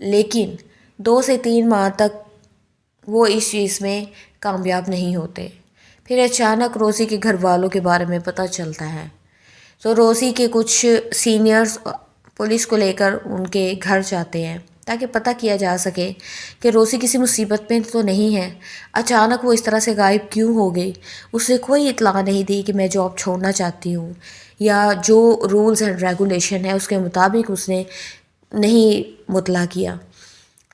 لیکن 2 سے 3 ماہ تک وہ اس چیز میں کامیاب نہیں ہوتے۔ پھر اچانک روزی کے گھر والوں کے بارے میں پتہ چلتا ہے، تو روزی کے کچھ سینئرز پولیس کو لے کر ان کے گھر جاتے ہیں تاکہ پتہ کیا جا سکے کہ روزی کسی مصیبت میں تو نہیں ہے، اچانک وہ اس طرح سے غائب کیوں ہو گئی۔ اسے کوئی اطلاع نہیں دی کہ میں جاب چھوڑنا چاہتی ہوں، یا جو رولز اینڈ ریگولیشن ہے اس کے مطابق اس نے نہیں مطلع کیا۔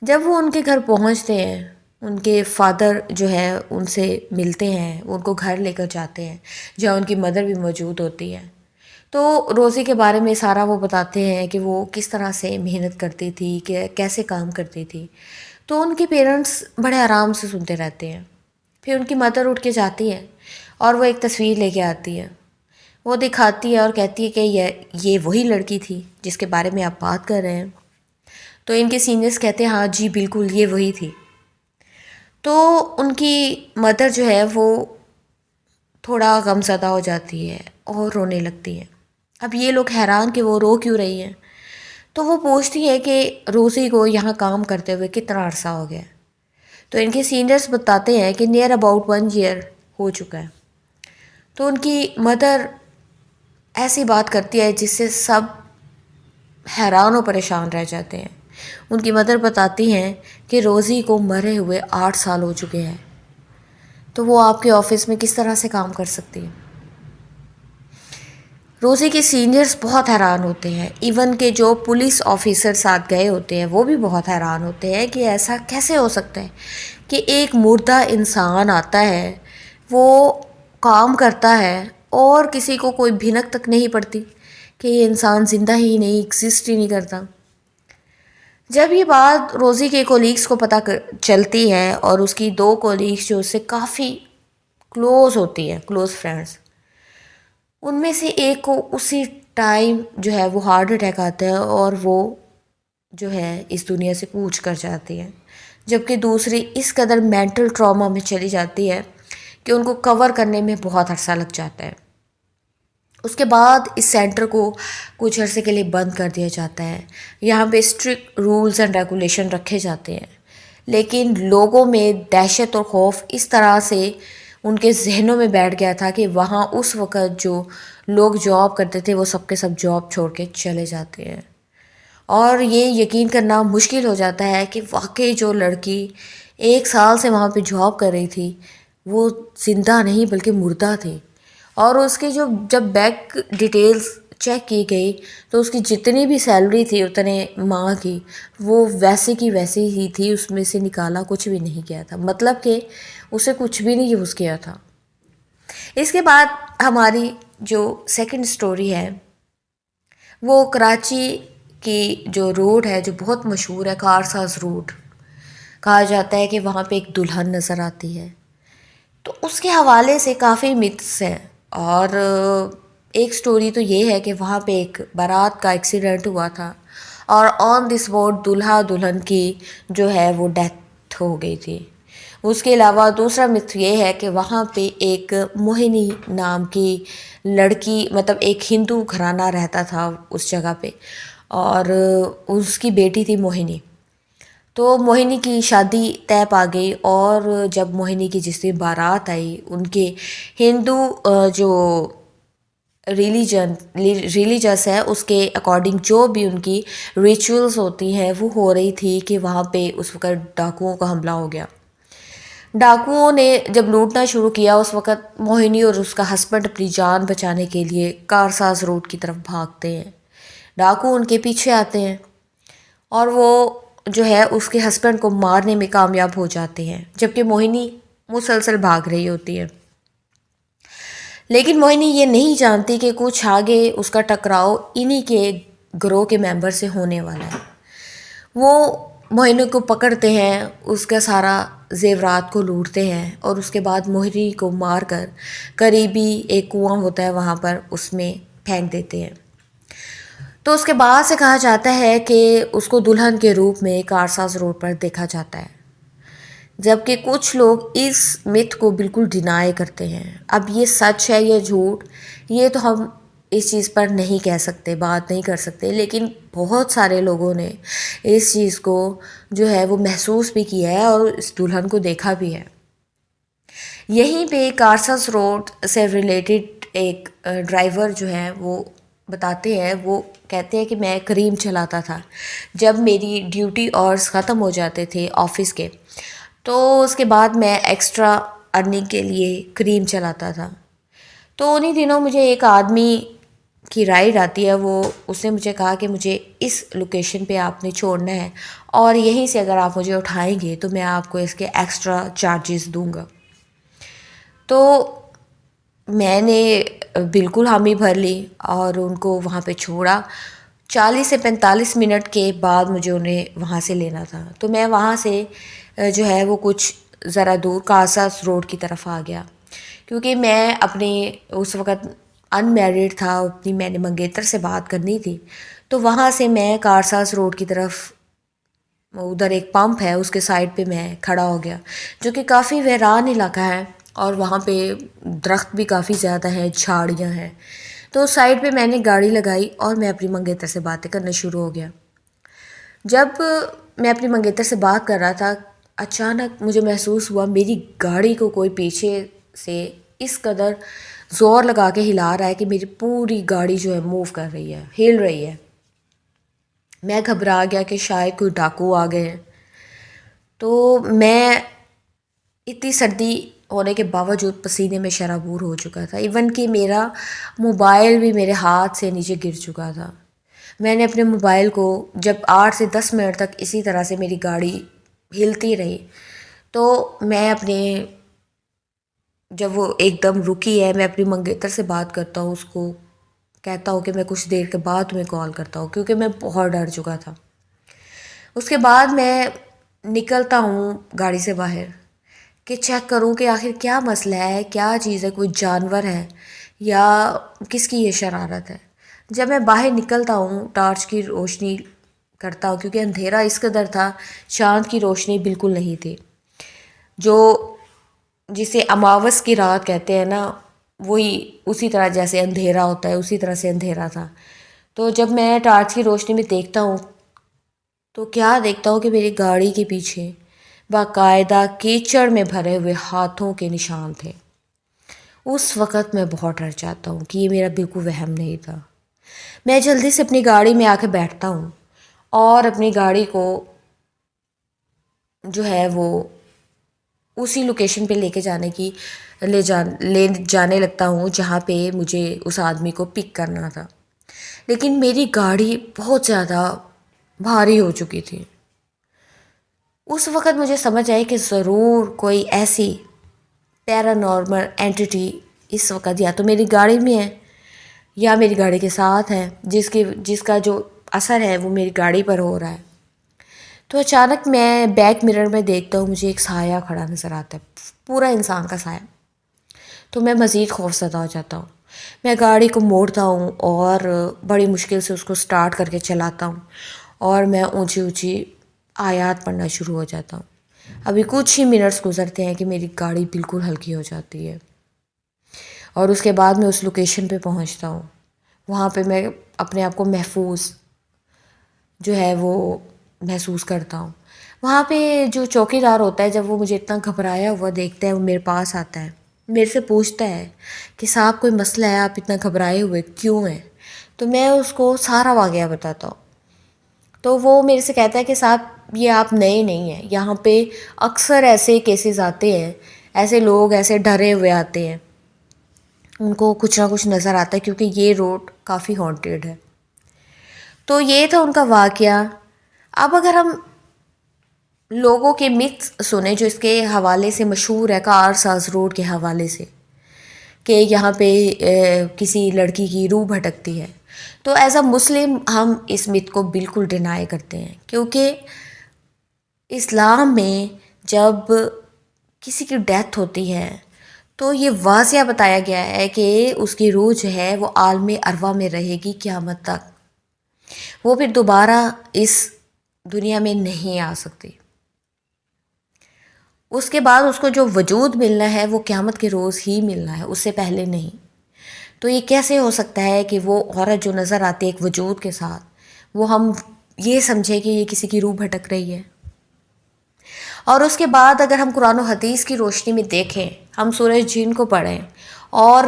جب وہ ان کے گھر پہنچتے ہیں، ان کے فادر جو ہے ان سے ملتے ہیں، ان کو گھر لے کر جاتے ہیں جہاں ان کی مدر بھی موجود ہوتی ہے، تو روزی کے بارے میں سارا وہ بتاتے ہیں کہ وہ کس طرح سے محنت کرتی تھی، کہ کیسے کام کرتی تھی۔ تو ان کے پیرنٹس بڑے آرام سے سنتے رہتے ہیں۔ پھر ان کی مدر اٹھ کے جاتی ہے اور وہ ایک تصویر لے کے آتی ہے، وہ دکھاتی ہے اور کہتی ہے کہ یہ وہی لڑکی تھی جس کے بارے میں آپ بات کر رہے ہیں۔ تو ان کے سینئرز کہتے ہیں ہاں جی بالکل یہ وہی تھی۔ تو ان کی مدر جو ہے وہ تھوڑا غم زدہ ہو جاتی ہے اور رونے لگتی ہے۔ اب یہ لوگ حیران کہ وہ رو کیوں رہی ہیں، تو وہ پوچھتی ہے کہ روزی کو یہاں کام کرتے ہوئے کتنا عرصہ ہو گیا۔ تو ان کے سینئرز بتاتے ہیں کہ نیئر اباؤٹ 1 ایئر ہو چکا ہے۔ تو ان کی مدر ایسی بات کرتی ہے جس سے سب حیران و پریشان رہ جاتے ہیں۔ ان کی مدر بتاتی ہیں کہ روزی کو مرے ہوئے 8 سال ہو چکے ہیں، تو وہ آپ کے آفس میں کس طرح سے کام کر سکتی ہے۔ روزی کے سینئرز بہت حیران ہوتے ہیں، ایون کہ جو پولیس آفیسر ساتھ گئے ہوتے ہیں وہ بھی بہت حیران ہوتے ہیں کہ ایسا کیسے ہو سکتا ہے کہ ایک مردہ انسان آتا ہے، وہ کام کرتا ہے اور کسی کو کوئی بھنک تک نہیں پڑتی کہ یہ انسان زندہ ہی نہیں، ایگزسٹ ہی نہیں کرتا۔ جب یہ بات روزی کے کولیگز کو پتہ چلتی ہے اور اس کی 2 کولیگز جو اس سے کافی کلوز ہوتی ہیں، کلوز فرینڈز، ان میں سے ایک کو اسی ٹائم جو ہے وہ ہارٹ اٹیک آتا ہے اور وہ جو ہے اس دنیا سے کوچ کر جاتی ہے، جبکہ دوسری اس قدر مینٹل ٹراما میں چلی جاتی ہے کہ ان کو کور کرنے میں بہت عرصہ لگ جاتا ہے۔ اس کے بعد اس سینٹر کو کچھ عرصے کے لیے بند کر دیا جاتا ہے۔ یہاں پہ اسٹرکٹ رولز اینڈ ریگولیشن رکھے جاتے ہیں، لیکن لوگوں میں دہشت اور خوف اس طرح سے ان کے ذہنوں میں بیٹھ گیا تھا کہ وہاں اس وقت جو لوگ جاب کرتے تھے وہ سب کے سب جاب چھوڑ کے چلے جاتے ہیں، اور یہ یقین کرنا مشکل ہو جاتا ہے کہ واقعی جو لڑکی 1 سال سے وہاں پہ جاب کر رہی تھی وہ زندہ نہیں بلکہ مردہ تھی، اور اس کے جب بینک ڈیٹیلز چیک کی گئی تو اس کی جتنی بھی سیلری تھی اتنے ماہ کی وہ ویسے کی ویسے ہی تھی، اس میں سے نکالا کچھ بھی نہیں گیا تھا، مطلب کہ اسے کچھ بھی نہیں یوز کیا تھا۔ اس کے بعد ہماری جو سیکنڈ سٹوری ہے وہ کراچی کی جو روڈ ہے جو بہت مشہور ہے، کارساز روڈ کہا جاتا ہے کہ وہاں پہ ایک دلہن نظر آتی ہے، تو اس کے حوالے سے کافی متس ہیں، اور ایک سٹوری تو یہ ہے کہ وہاں پہ ایک بارات کا ایکسیڈنٹ ہوا تھا اور آن دی اسپاٹ دلہا دلہن کی جو ہے وہ ڈیتھ ہو گئی تھی۔ اس کے علاوہ دوسرا متھ یہ ہے کہ وہاں پہ ایک موہنی نام کی لڑکی، مطلب ایک ہندو گھرانہ رہتا تھا اس جگہ پہ، اور اس کی بیٹی تھی موہنی۔ تو موہنی کی شادی طے پا گئی، اور جب موہنی کی جس دن بارات آئی ان کے ہندو جو ریلیجس ہے اس کے اکارڈنگ جو بھی ان کی ریچولز ہوتی ہیں وہ ہو رہی تھی کہ وہاں پہ اس وقت ڈاکوؤں کا حملہ ہو گیا۔ ڈاکوؤں نے جب لوٹنا شروع کیا اس وقت موہنی اور اس کا ہسبینڈ اپنی جان بچانے کے لیے کارساز روڈ کی طرف بھاگتے ہیں، ڈاکو ان کے پیچھے آتے ہیں اور وہ جو ہے اس کے ہسبینڈ کو مارنے میں کامیاب ہو جاتے ہیں، جبکہ موہنی مسلسل بھاگ رہی ہوتی ہے۔ لیکن موہنی یہ نہیں جانتی کہ کچھ آگے اس کا ٹکراؤ انہی کے گروہ کے ممبر سے ہونے والا ہے۔ وہ موہنی کو پکڑتے ہیں، اس کا سارا زیورات کو لوٹتے ہیں، اور اس کے بعد موہنی کو مار کر قریبی ایک کنواں ہوتا ہے وہاں پر اس میں پھینک دیتے ہیں۔ تو اس کے بعد سے کہا جاتا ہے کہ اس کو دلہن کے روپ میں کارساز روڈ پر دیکھا جاتا ہے، جبکہ کچھ لوگ اس متھ کو بالکل ڈینائی کرتے ہیں۔ اب یہ سچ ہے یا جھوٹ یہ تو ہم اس چیز پر نہیں کہہ سکتے، بات نہیں کر سکتے، لیکن بہت سارے لوگوں نے اس چیز کو جو ہے وہ محسوس بھی کیا ہے اور اس دلہن کو دیکھا بھی ہے۔ یہیں پہ کارساز روڈ سے ریلیٹڈ ایک ڈرائیور جو ہے وہ بتاتے ہیں، وہ کہتے ہیں کہ میں کریم چلاتا تھا جب میری ڈیوٹی آورس ختم ہو جاتے تھے آفس کے، تو اس کے بعد میں ایکسٹرا ارننگ کے لیے کریم چلاتا تھا۔ تو انہی دنوں مجھے ایک آدمی کی رائڈ آتی ہے، اس نے مجھے کہا کہ مجھے اس لوکیشن پہ آپ نے چھوڑنا ہے اور یہیں سے اگر آپ مجھے اٹھائیں گے تو میں آپ کو اس کے ایکسٹرا چارجز دوں گا۔ تو میں نے بالکل حامی بھر لی اور ان کو وہاں پہ چھوڑا۔ 40 سے 45 منٹ کے بعد مجھے انہیں وہاں سے لینا تھا، تو میں وہاں سے جو ہے وہ کچھ ذرا دور کارساز روڈ کی طرف آ گیا، کیونکہ میں اپنے اس وقت ان میرڈ تھا، میں نے منگیتر سے بات کرنی تھی، تو وہاں سے میں کارساز روڈ کی طرف، ادھر ایک پمپ ہے اس کے سائڈ پہ میں کھڑا ہو گیا، جو کہ کافی ویران علاقہ ہے اور وہاں پہ درخت بھی کافی زیادہ ہیں، جھاڑیاں ہیں۔ تو سائڈ پہ میں نے گاڑی لگائی اور میں اپنی منگیتر سے باتیں کرنا شروع ہو گیا۔ جب میں اپنی منگیتر سے بات کر رہا تھا، اچانک مجھے محسوس ہوا میری گاڑی کو کوئی پیچھے سے اس قدر زور لگا کے ہلا رہا ہے کہ میری پوری گاڑی جو ہے موو کر رہی ہے، ہل رہی ہے۔ میں گھبرا گیا کہ شاید کوئی ڈاکو آ گئے ہیں۔ تو میں اتنی سردی ہونے کے باوجود پسینے میں شرابور ہو چکا تھا، ایون کہ میرا موبائل بھی میرے ہاتھ سے نیچے گر چکا تھا۔ میں نے اپنے موبائل کو جب 8 سے 10 منٹ تک اسی طرح سے میری گاڑی ہلتی رہی، تو میں جب وہ ایک دم رکی ہے، میں اپنی منگیتر سے بات کرتا ہوں، اس کو کہتا ہوں کہ میں کچھ دیر کے بعد تمہیں کال کرتا ہوں، کیونکہ میں بہت ڈر چکا تھا۔ اس کے بعد میں نکلتا ہوں گاڑی سے باہر کہ چیک کروں کہ آخر کیا مسئلہ ہے، کیا چیز ہے، کوئی جانور ہے یا کس کی یہ شرارت ہے۔ جب میں باہر نکلتا ہوں، ٹارچ کی روشنی کرتا ہوں، کیونکہ اندھیرا اس قدر تھا، چاند کی روشنی بالکل نہیں تھی، جو جسے اماوس کی رات کہتے ہیں نا، وہی اسی طرح جیسے اندھیرا ہوتا ہے اسی طرح سے اندھیرا تھا۔ تو جب میں ٹارچ کی روشنی میں دیکھتا ہوں تو کیا دیکھتا ہوں کہ میری گاڑی کے پیچھے باقاعدہ کیچڑ میں بھرے ہوئے ہاتھوں کے نشان تھے۔ اس وقت میں بہت ڈر جاتا ہوں کہ یہ میرا بالکل وہم نہیں تھا۔ میں جلدی سے اپنی گاڑی میں آ کے بیٹھتا ہوں اور اپنی گاڑی کو جو ہے وہ اسی لوکیشن پہ لے جانے لگتا ہوں جہاں پہ مجھے اس آدمی کو پک کرنا تھا، لیکن میری گاڑی بہت زیادہ بھاری ہو چکی تھی۔ اس وقت مجھے سمجھ آئی کہ ضرور کوئی ایسی پیرانارمل اینٹیٹی اس وقت یا تو میری گاڑی میں ہے یا میری گاڑی کے ساتھ ہے، جس کا جو اثر ہے وہ میری گاڑی پر ہو رہا ہے۔ تو اچانک میں بیک مرر میں دیکھتا ہوں، مجھے ایک سایہ کھڑا نظر آتا ہے، پورا انسان کا سایہ۔ تو میں مزید خوفزدہ ہو جاتا ہوں، میں گاڑی کو موڑتا ہوں اور بڑی مشکل سے اس کو سٹارٹ کر کے چلاتا ہوں اور میں اونچی اونچی آیات پڑھنا شروع ہو جاتا ہوں۔ ابھی کچھ ہی منٹس گزرتے ہیں کہ میری گاڑی بالکل ہلکی ہو جاتی ہے اور اس کے بعد میں اس لوکیشن پہ پہنچتا ہوں۔ وہاں پہ میں اپنے آپ کو محفوظ جو ہے وہ محسوس کرتا ہوں۔ وہاں پہ جو چوکیدار ہوتا ہے، جب وہ مجھے اتنا گھبرایا ہوا دیکھتا ہے، وہ میرے پاس آتا ہے، میرے سے پوچھتا ہے کہ صاحب کوئی مسئلہ ہے، آپ اتنا گھبرائے ہوئے کیوں ہیں؟ تو میں اس کو سارا واقعہ بتاتا ہوں۔ تو وہ میرے سے کہتا ہے کہ صاحب یہ آپ نئے نہیں ہیں، یہاں پہ اکثر ایسے کیسز آتے ہیں، ایسے لوگ ایسے ڈرے ہوئے آتے ہیں، ان کو کچھ نہ کچھ نظر آتا ہے، کیونکہ یہ روڈ کافی ہانٹیڈ ہے۔ تو یہ تھا ان کا واقعہ۔ اب اگر ہم لوگوں کے متس سنیں جو اس کے حوالے سے مشہور ہے، کارساز روڈ کے حوالے سے، کہ یہاں پہ کسی لڑکی کی روح بھٹکتی ہے، تو ایز اے مسلم ہم اس مت کو بالکل ڈینائی کرتے ہیں، کیونکہ اسلام میں جب کسی کی ڈیتھ ہوتی ہے تو یہ واضح بتایا گیا ہے کہ اس کی روح جو ہے وہ عالم ارواح میں رہے گی قیامت تک، وہ پھر دوبارہ اس دنیا میں نہیں آ سکتی۔ اس کے بعد اس کو جو وجود ملنا ہے وہ قیامت کے روز ہی ملنا ہے، اس سے پہلے نہیں۔ تو یہ کیسے ہو سکتا ہے کہ وہ عورت جو نظر آتی ہے ایک وجود کے ساتھ، وہ ہم یہ سمجھیں کہ یہ کسی کی روح بھٹک رہی ہے؟ اور اس کے بعد اگر ہم قرآن و حدیث کی روشنی میں دیکھیں، ہم سورہ جن کو پڑھیں اور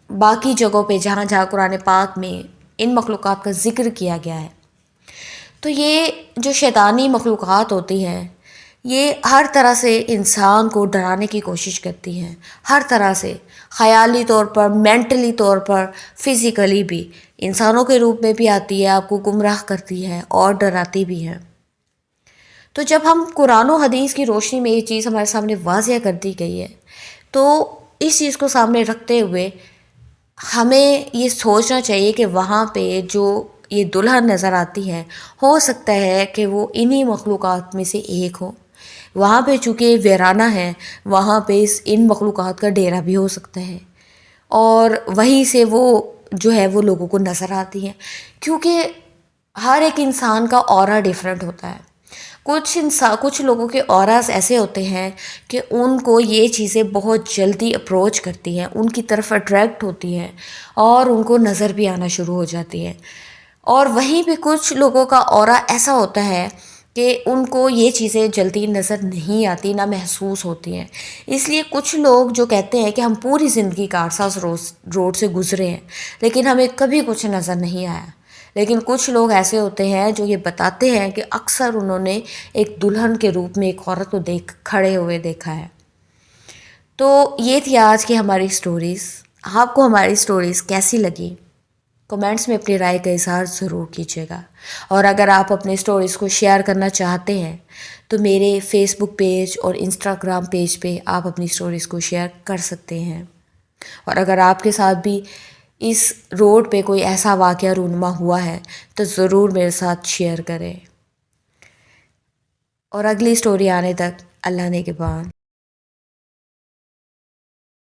باقی جگہوں پہ جہاں جہاں قرآن پاک میں ان مخلوقات کا ذکر کیا گیا ہے، تو یہ جو شیطانی مخلوقات ہوتی ہیں یہ ہر طرح سے انسان کو ڈرانے کی کوشش کرتی ہیں، ہر طرح سے، خیالی طور پر، مینٹلی طور پر، فزیکلی بھی، انسانوں کے روپ میں بھی آتی ہے، آپ کو گمراہ کرتی ہے اور ڈراتی بھی ہے۔ تو جب ہم قرآن و حدیث کی روشنی میں یہ چیز ہمارے سامنے واضح کر دی گئی ہے، تو اس چیز کو سامنے رکھتے ہوئے ہمیں یہ سوچنا چاہیے کہ وہاں پہ جو یہ دلہن نظر آتی ہے، ہو سکتا ہے کہ وہ انہی مخلوقات میں سے ایک ہو۔ وہاں پہ چونکہ ویرانہ ہے، وہاں پہ ان مخلوقات کا ڈیرا بھی ہو سکتا ہے، اور وہیں سے وہ جو ہے وہ لوگوں کو نظر آتی ہیں، کیونکہ ہر ایک انسان کا اورا ڈیفرنٹ ہوتا ہے۔ کچھ لوگوں کے اوراز ایسے ہوتے ہیں کہ ان کو یہ چیزیں بہت جلدی اپروچ کرتی ہیں، ان کی طرف اٹریکٹ ہوتی ہیں اور ان کو نظر بھی آنا شروع ہو جاتی ہے۔ اور وہیں پہ کچھ لوگوں کا اورا ایسا ہوتا ہے کہ ان کو یہ چیزیں جلدی نظر نہیں آتی، نہ محسوس ہوتی ہیں۔ اس لیے کچھ لوگ جو کہتے ہیں کہ ہم پوری زندگی کارساز روڈ سے گزرے ہیں لیکن ہمیں کبھی کچھ نظر نہیں آیا، لیکن کچھ لوگ ایسے ہوتے ہیں جو یہ بتاتے ہیں کہ اکثر انہوں نے ایک دلہن کے روپ میں ایک عورت کو کھڑے ہوئے دیکھا ہے۔ تو یہ تھی آج کی ہماری سٹوریز۔ آپ کو ہماری سٹوریز کیسی لگی؟ کمنٹس میں اپنی رائے کا اظہار ضرور کیجیے گا، اور اگر آپ اپنے سٹوریز کو شیئر کرنا چاہتے ہیں تو میرے فیس بک پیج اور انسٹاگرام پیج پہ آپ اپنی سٹوریز کو شیئر کر سکتے ہیں۔ اور اگر آپ کے ساتھ بھی اس روڈ پہ کوئی ایسا واقعہ رونما ہوا ہے تو ضرور میرے ساتھ شیئر کریں۔ اور اگلی سٹوری آنے تک اللہ نے کے بعد